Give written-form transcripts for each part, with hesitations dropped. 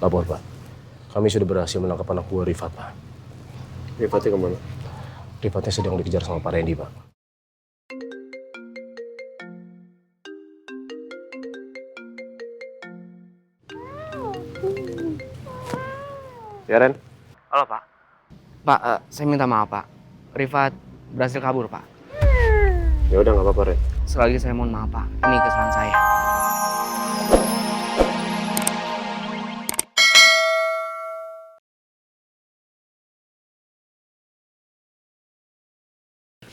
Kabar, Pak. Kami sudah berhasil menangkap anak buah Rifat, Pak. Rifatnya kemana? Rifatnya sedang dikejar sama Pak Randy, Pak. Ya, Ren? Halo, Pak. Pak, saya minta maaf, Pak. Rifat berhasil kabur, Pak. Ya udah, nggak apa-apa, Ren. Sekali lagi saya mohon maaf, Pak. Ini kesalahan saya.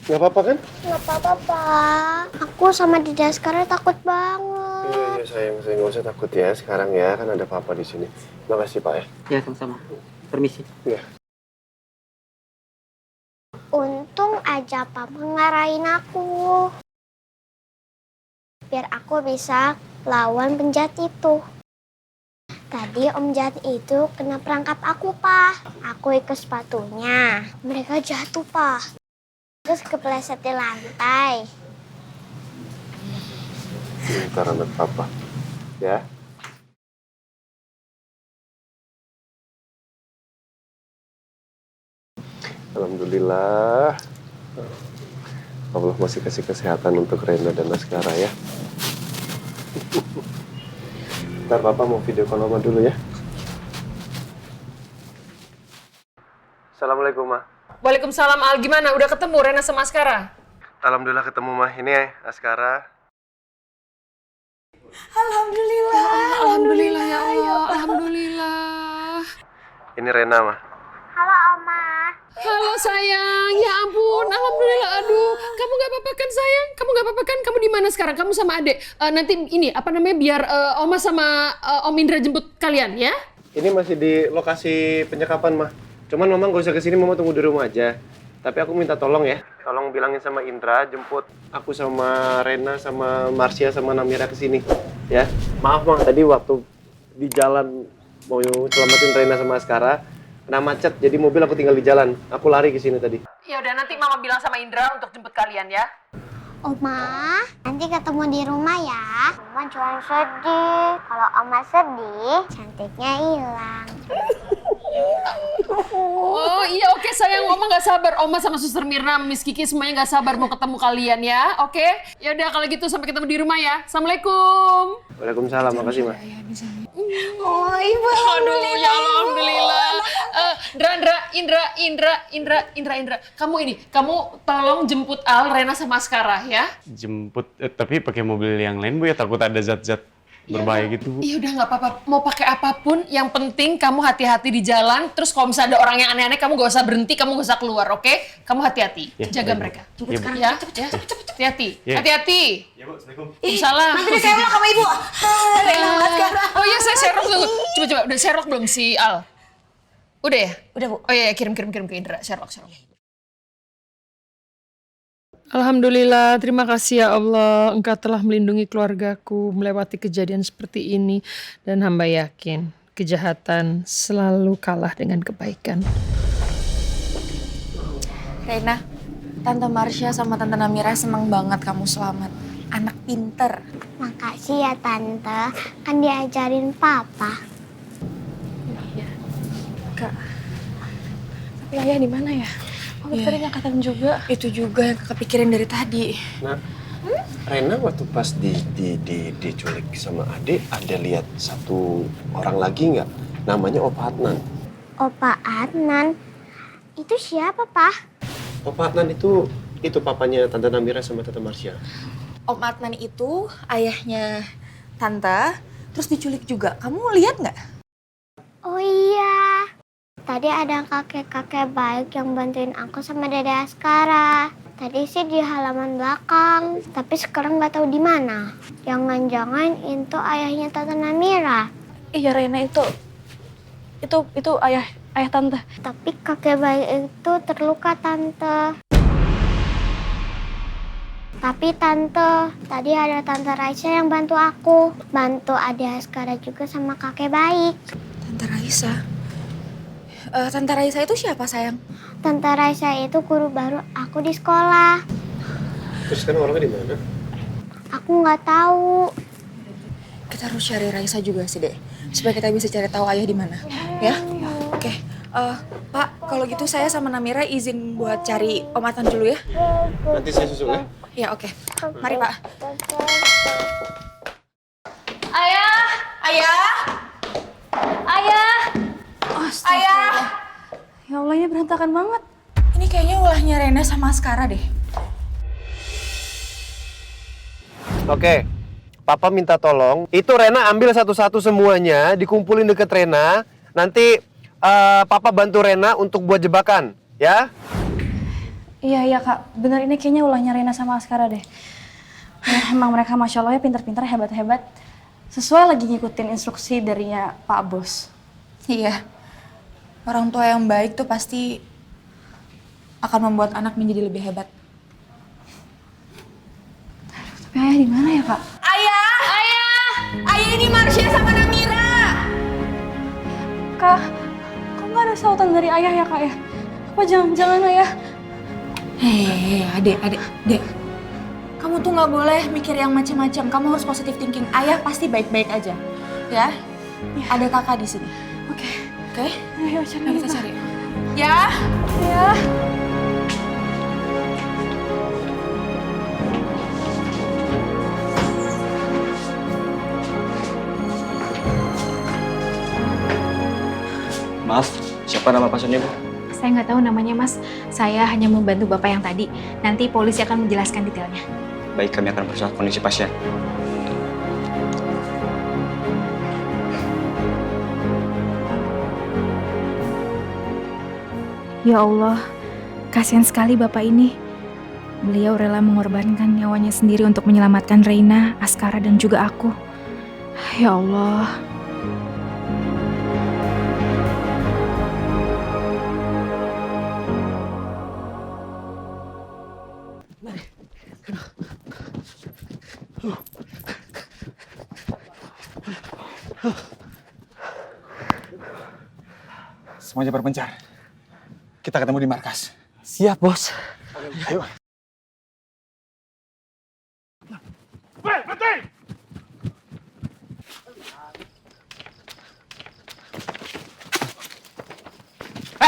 Nggak apa-apa kan? Nggak apa-apa, Pak. Aku sama Dede sekarang takut banget. Iya, sayang. Saya nggak usah takut ya sekarang ya. Kan ada papa di sini. Makasih, Pak ya. Ya, sama-sama. Permisi. Iya. Untung aja Papa ngarahin aku. Biar aku bisa lawan penjahat itu. Tadi om jahat itu kena perangkap aku, Pak. Aku ikut sepatunya. Mereka jatuh, Pak. Terus kepleset di lantai. Bentar, anak papa. Ya. Alhamdulillah. Allah masih kasih kesehatan untuk Rena dan Askara ya. Ntar papa mau video call mama dulu ya. Assalamualaikum, Ma. Waalaikumsalam Al, gimana? Udah ketemu Rena sama Askara? Alhamdulillah ketemu, Ma. Ini Askara. Alhamdulillah ya Allah, alhamdulillah. Ini Rena, Ma. Halo, Oma. Halo sayang, ya ampun, alhamdulillah. Aduh, kamu gak apa-apa kan sayang? Kamu gak apa-apa kan? Kamu di mana sekarang? Kamu sama adek. Nanti ini, apa namanya, biar Oma sama Om Indra jemput kalian ya? Ini masih di lokasi penyekapan, Ma. Cuman Mama nggak usah kesini, Mama tunggu di rumah aja. Tapi aku minta tolong ya. Tolong bilangin sama Indra, jemput aku sama Rena, sama Marsha, sama Namira kesini. Ya. Maaf, Ma. Tadi waktu di jalan mau selamatin Rena sama Askara, kena macet. Jadi mobil aku tinggal di jalan. Aku lari ke sini tadi. Ya udah, nanti Mama bilang sama Indra untuk jemput kalian ya. Oma, nanti ketemu di rumah ya. Oma jangan sedih. Kalau Oma sedih, cantiknya hilang. Oh iya, oke sayang, Oma gak sabar. Oma sama Suster Mirna, Miss Kiki semuanya gak sabar mau ketemu kalian ya, oke? Ya udah kalau gitu sampai ketemu di rumah ya. Assalamualaikum. Waalaikumsalam, makasih, Ma. Oh, Ibu. Aduh, ya Allah, alhamdulillah. Indra. Kamu tolong jemput Al, Rena sama Askara ya. Jemput, tapi pakai mobil yang lain Bu ya, takut ada zat-zat berbahaya gitu Bu. Iya udah nggak apa-apa, mau pakai apapun, yang penting kamu hati-hati di jalan. Terus kalau misalnya ada orang yang aneh-aneh, kamu gak usah berhenti, kamu gak usah keluar, oke? Kamu hati-hati, Ya, jaga baik, mereka. Bu. Iya, Bu. Ya, hati-hati, Ya. hati-hati. Ya Bu, Assalamualaikum. Salam. Nanti diserok sama ibu. Oh iya, saya serok dulu. Coba, udah serok belum si Al? Udah ya? Udah, Bu. Oh iya, kirim ke Indra, serok. Alhamdulillah, terima kasih ya Allah. Engkau telah melindungi keluargaku melewati kejadian seperti ini. Dan hamba yakin kejahatan selalu kalah dengan kebaikan. Reina, Tante Marsha sama Tante Namira seneng banget kamu selamat. Anak pinter. Makasih ya, Tante. Kan diajarin Papa. Kak, tapi ayah di mana ya? Oh, tadi nggak kelihatan juga. Itu juga yang kakak pikirin dari tadi. Nah, Rena waktu pas diculik sama adik, ada lihat satu orang lagi nggak? Namanya Opa Adnan. Opa Adnan? Itu siapa, Pak? Opa Adnan itu papanya Tante Namira sama Tante Marsha. Om Adnan itu ayahnya Tante, terus diculik juga. Kamu lihat nggak? Oh iya. Tadi ada kakek-kakek baik yang bantuin aku sama Dede Askara. Tadi sih di halaman belakang, tapi sekarang nggak tahu di mana. Jangan-jangan itu ayahnya Tante Namira. Iya, Reina itu ayah Tante. Tapi kakek baik itu terluka, Tante. Tapi Tante, tadi ada Tante Raisa yang bantu aku. Bantu adik Askara juga sama kakek baik. Tante Raisa? Tante Raisa itu siapa, sayang? Tante Raisa itu guru baru aku di sekolah. Terus kan orangnya di mana? Aku nggak tahu. Kita harus cari Raisa juga sih, Dek. supaya kita bisa cari tahu ayah di mana. Ya? Oke. Pak, kalau gitu saya sama Namira izin buat cari Om Adnan dulu ya. Nanti saya susul ya. Ya, oke. Mari, Pak. Ayah! Ayah! Ayah! Ayah! Ya Allah, ini berantakan banget. Ini kayaknya ulahnya Rena sama Askara deh. Oke, Papa minta tolong, itu Rena ambil satu-satu semuanya, dikumpulin deket Rena. Nanti Papa bantu Rena untuk buat jebakan, ya? Iya Kak, bener ini kayaknya ulahnya Rena sama Askara deh. Ya, emang mereka Masya Allah ya pintar-pintar, hebat-hebat. Sesuai lagi ngikutin instruksi darinya Pak Bos. Iya. Orang tua yang baik tuh pasti akan membuat anak menjadi lebih hebat. Tapi ayah di mana ya Kak? Ayah! Ayah! Ayah, ini Marsha sama Namira! Kak, kok nggak ada sautan dari ayah ya Kak ya? Apa jangan-jangan ayah? Hei, adek. Kamu tuh nggak boleh mikir yang macam-macam. Kamu harus positive thinking. Ayah pasti baik-baik aja, ya? Ada kakak di sini. Oke. Oke? Ayo cari Kita cari. Ya? Ya. Maaf, siapa nama pasiennya, Bu? Saya nggak tahu namanya, Mas. Saya hanya membantu Bapak yang tadi. Nanti polisi akan menjelaskan detailnya. Baik, kami akan berusaha kondisi pasien. Ya Allah, kasihan sekali Bapak ini. Beliau rela mengorbankan nyawanya sendiri untuk menyelamatkan Reina, Askara, dan juga aku. Ya Allah. Semuanya berpencar. Kita ketemu di markas. Siap, Bos. Ayo.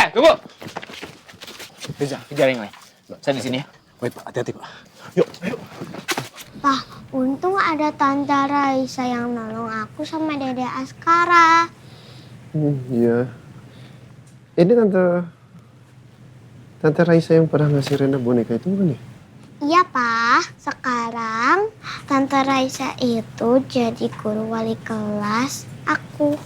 Tunggu! Reza, Kejar yang lain. Saya di sini ya. baik Pak, hati-hati Pak. Yuk, ayo. Pak, untung ada Tante Raisa yang nolong aku sama Dede Askara. Iya. Ini Tante Raisa yang pernah ngasih Rena boneka itu bukan ya? Iya, Pak. Sekarang Tante Raisa itu jadi guru wali kelas aku.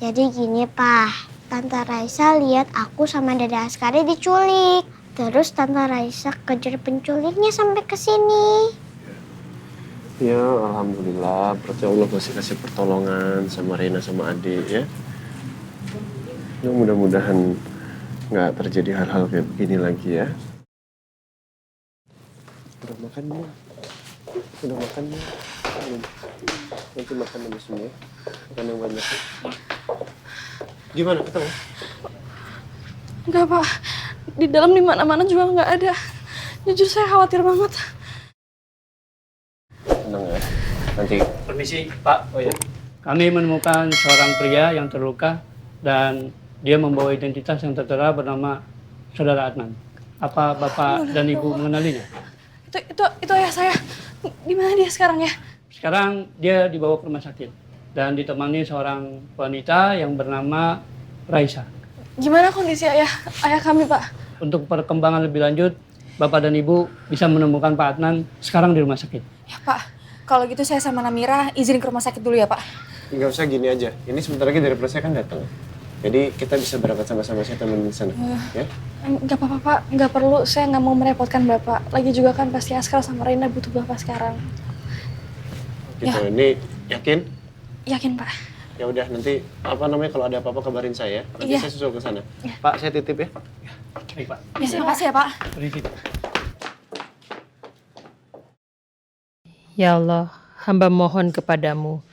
Jadi gini, Pak. Tante Raisa lihat aku sama Dede Askara diculik. Terus Tante Raisa kejar penculiknya sampai ke sini. Ya, alhamdulillah. Berarti Allah masih kasih pertolongan sama Rena sama Ade ya. Ya, mudah-mudahan nggak terjadi hal-hal kayak begini lagi ya. Udah makan belum? Udah makan belum? Belum. Nanti makan dulu semua ya. Makan yang banyak. Gimana ketemu? Enggak Pak, di dalam di mana-mana juga nggak ada. Jujur saya khawatir banget. Tenang ya. Nanti. Permisi, Pak. Oh ya. Kami menemukan seorang pria yang terluka dan dia membawa identitas yang tertera bernama Saudara Adnan. Apa Bapak dan Ibu mengenalinya? Itu ayah saya. Di mana dia sekarang ya? Sekarang dia dibawa ke rumah sakit dan ditemani seorang wanita yang bernama Raisa. Gimana kondisi ayah kami, Pak? Untuk perkembangan lebih lanjut, Bapak dan Ibu bisa menemukan Pak Adnan sekarang di rumah sakit. Ya, Pak. Kalau gitu saya sama Namira izin ke rumah sakit dulu ya, Pak. Nggak usah gini aja. Ini sebentar lagi dari polisi kan datang. Jadi kita bisa berangkat sama-sama, saya temenin di sana. Ya? Nggak apa-apa, Pak. Nggak perlu. Saya nggak mau merepotkan Bapak. Lagi juga kan pasti Askara sama Reina butuh Bapak sekarang. Gitu. Ya. Ini yakin? Yakin, Pak. Ya udah nanti kalau ada apa-apa kabarin saya. Nanti Iya. saya susul ke sana. Iya. Pak, saya titip ya. Baik, Pak. Ya, terima kasih ya, Pak. Permisi. Ya Allah, hamba mohon kepadamu,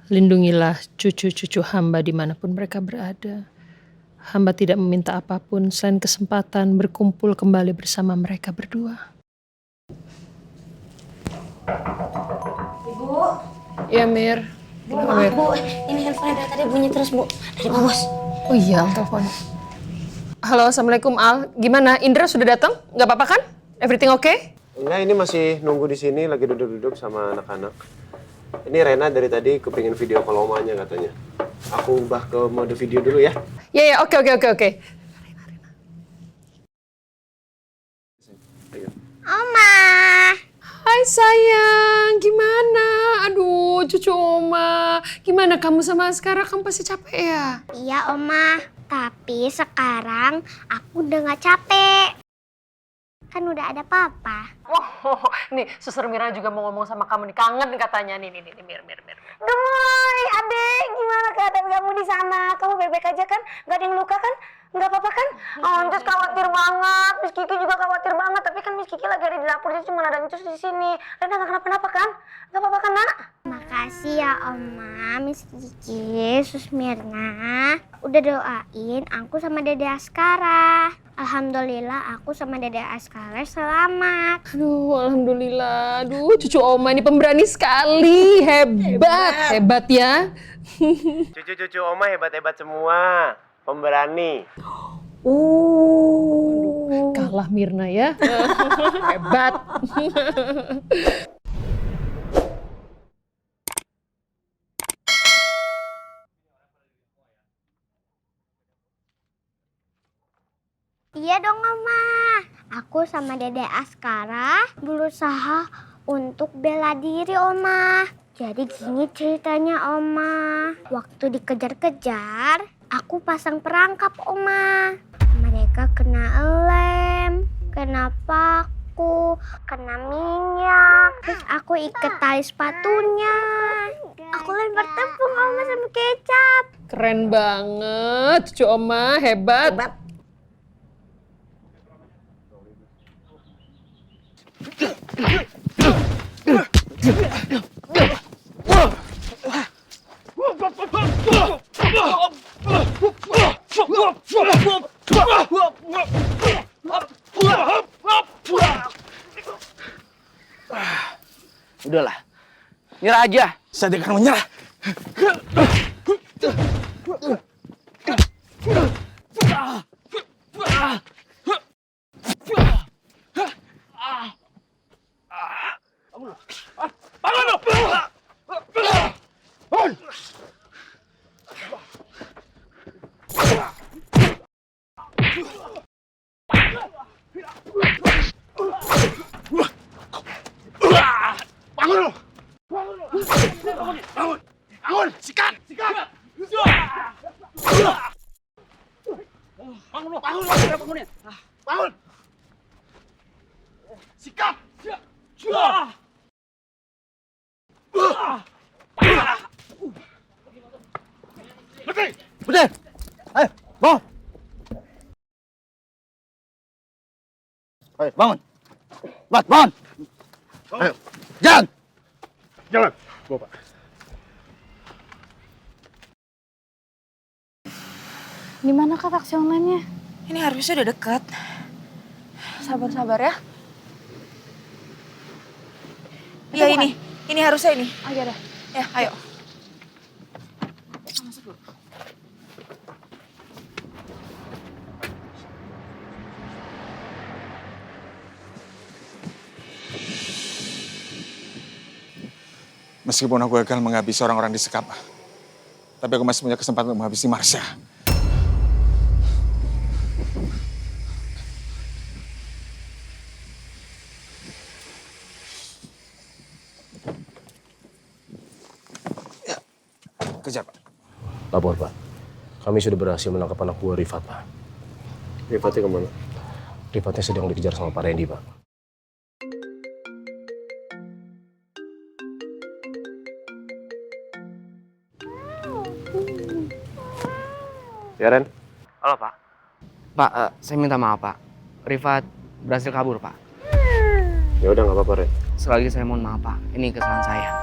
lindungilah cucu-cucu hamba dimanapun mereka berada. Hamba tidak meminta apapun selain kesempatan berkumpul kembali bersama mereka berdua. Ibu. Ya, Mir. Kenapa, Mir? Bu, ini handphone dari tadi bunyi terus, Bu. Dari Pak Bos. Oh iya, Al telepon. Halo, Assalamualaikum Al. Gimana? Indra sudah datang? Nggak apa-apa kan? Everything okay? Enggak, ini masih nunggu di sini, lagi duduk-duduk sama anak-anak. Ini Rena dari tadi kepingin video call omanya katanya. Aku ubah ke mode video dulu ya. Ya, oke. Oma. Hai sayang, gimana? Aduh, cucu Oma. Gimana kamu sama Askara? Kamu pasti capek ya? Iya, Oma. Tapi sekarang aku udah gak capek. Kan udah ada papa. Oh, nih Suster Mira juga mau ngomong sama kamu nih. Kangen katanya. Nih, Mir. Gemoy, adek, gimana keadaan kamu di sana? Kamu baik-baik aja kan? Gak ada yang luka kan? Gak apa-apa kan? Oh, Ncus khawatir banget. Miss Kiki juga khawatir banget. Tapi kan Miss Kiki lagi ada di dapur, jadi cuma ada Ncus di sini. Rena gak kenapa-napa kan? Gak apa-apa kan, Nak? Makasih ya Oma, Miss Kiki, Sus Mirna. Udah doain aku sama Dede Askara. Alhamdulillah aku sama Dede Askara selamat. Aduh, alhamdulillah. Aduh, cucu Oma ini pemberani sekali. Hebat ya. Cucu-cucu Oma hebat-hebat semua. Pemberani. Kalah Mirna ya. Hebat. Iya dong Oma. Aku sama Dede Askara berusaha untuk bela diri Oma. Jadi gini ceritanya Oma. Waktu dikejar-kejar, aku pasang perangkap Oma. Mereka kena lem, kena paku, kena minyak. Terus aku ikat tali sepatunya. Aku lempar tepung Oma sama kecap. Keren banget, cucu Oma. Hebat. Udahlah, nyerah aja. Saya tidak akan menyerah. Bangun! Sikat! Bangun! Sikat! Betul. Ayo, bangun. Ayo, bangun. Bangun. Ayo, jalan. Jalan, Bapak. Gimana Kak taksi online-nya? Ini harusnya udah deket. Sabar-sabar ya. Iya ini harusnya ini. Oh iya dah. Ya, ayo. Meskipun aku gagal menghabisi orang-orang di sekap, tapi aku masih punya kesempatan untuk menghabisi Marsha. Ya, kejar Pak. Lapor Pak. Kami sudah berhasil menangkap anak buah Rifat Pak. Rifatnya kemana? Rifatnya sedang dikejar sama Pak Randy Pak. Ya Ren? Halo Pak. Pak, saya minta maaf Pak. Rifat berhasil kabur Pak. Ya udah nggak apa-apa Ren. Sekali lagi saya mohon maaf Pak. Ini kesalahan saya.